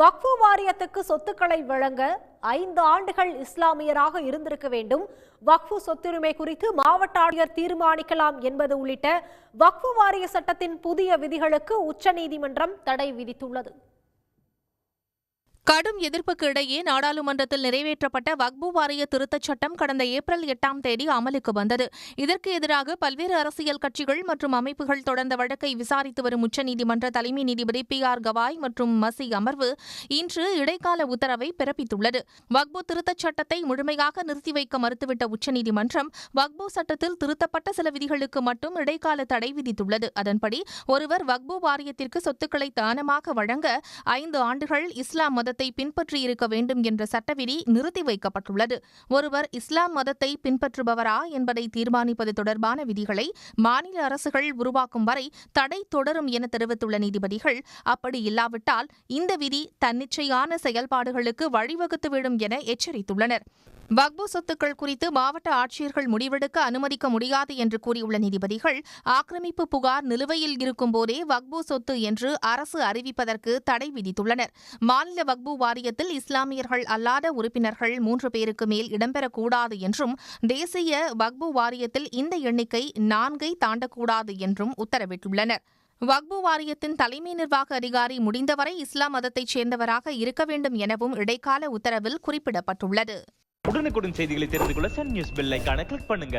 வக்ஃபு வாரியத்துக்கு சொத்துக்களை வழங்க 5 ஆண்டுகள் இஸ்லாமியராக இருந்திருக்க வேண்டும். வக்ஃபு சொத்துரிமை குறித்து மாவட்ட ஆட்சியர் தீர்மானிக்கலாம் என்பது உள்ளிட்ட வக்ஃபு வாரிய சட்டத்தின் புதிய விதிகளுக்கு உச்சநீதிமன்றம் தடை விதித்துள்ளது. கடும் எதிர்ப்புக்கு இடையே நாடாளுமன்றத்தில் நிறைவேற்றப்பட்ட வக்ஃபு வாரிய திருத்தச் சட்டம் கடந்த ஏப்ரல் 8ஆம் தேதி அமலுக்கு வந்தது. இதற்கு எதிராக பல்வேறு அரசியல் கட்சிகள் மற்றும் அமைப்புகள் தொடர்ந்த வழக்கை விசாரித்து வரும் உச்சநீதிமன்ற தலைமை நீதிபதி PR கவாய் மற்றும் மசி அமர்வு இன்று இடைக்கால உத்தரவை பிறப்பித்துள்ளது. வக்ஃபு திருத்தச் சட்டத்தை முழுமையாக நிறுத்தி வைக்க மறுத்துவிட்ட உச்சநீதிமன்றம் வக்ஃபு சட்டத்தில் திருத்தப்பட்ட சில விதிகளுக்கு மட்டும் இடைக்கால தடை விதித்துள்ளது. அதன்படி ஒருவர் வக்ஃபு வாரியத்திற்கு சொத்துக்களை தானமாக வழங்க 5 ஆண்டுகள் இஸ்லாம் மதத்தை பின்பற்றியிருக்க வேண்டும் என்ற சட்டவிதி நிறுத்தி வைக்கப்பட்டுள்ளது. ஒருவர் இஸ்லாம் மதத்தை பின்பற்றுபவரா என்பதை தீர்மானிப்பது தொடர்பான விதிகளை மாநில அரசுகள் உருவாக்கும் வரை தடை தொடரும் என தெரிவித்துள்ள நீதிபதிகள், அப்படி இல்லாவிட்டால் இந்த விதி தன்னிச்சையான செயல்பாடுகளுக்கு வழிவகுத்துவிடும் என எச்சரித்துள்ளனர். வக்ஃபு சொத்துக்கள் குறித்து மாவட்ட ஆட்சியர்கள் முடிவெடுக்க அனுமதிக்க முடியாது என்று கூறியுள்ள நீதிபதிகள், ஆக்கிரமிப்பு புகார் நிலுவையில் இருக்கும் போதே வக்ஃபு சொத்து என்று அரசு அறிவிப்பதற்கு தடை விதித்துள்ளனர். மாநில வக்ஃபு வாரியத்தில் இஸ்லாமியர்கள் அல்லாத உறுப்பினர்கள் 3 பேருக்கு மேல் இடம்பெறக்கூடாது என்றும், தேசிய வக்ஃபு வாரியத்தில் இந்த எண்ணிக்கை 4ஐ தாண்டக்கூடாது என்றும் உத்தரவிட்டுள்ளனர். வக்ஃபு வாரியத்தின் தலைமை நிர்வாக அதிகாரி முடிந்தவரை இஸ்லாம் மதத்தைச் சேர்ந்தவராக இருக்க வேண்டும் எனவும் இடைக்கால உத்தரவில் குறிப்பிடப்பட்டுள்ளது. உடனுக்குடன் செய்திகளை தெரிந்து கொள்ள சன் நியூஸ் பெல் ஐகானை கிளிக் பண்ணுங்க.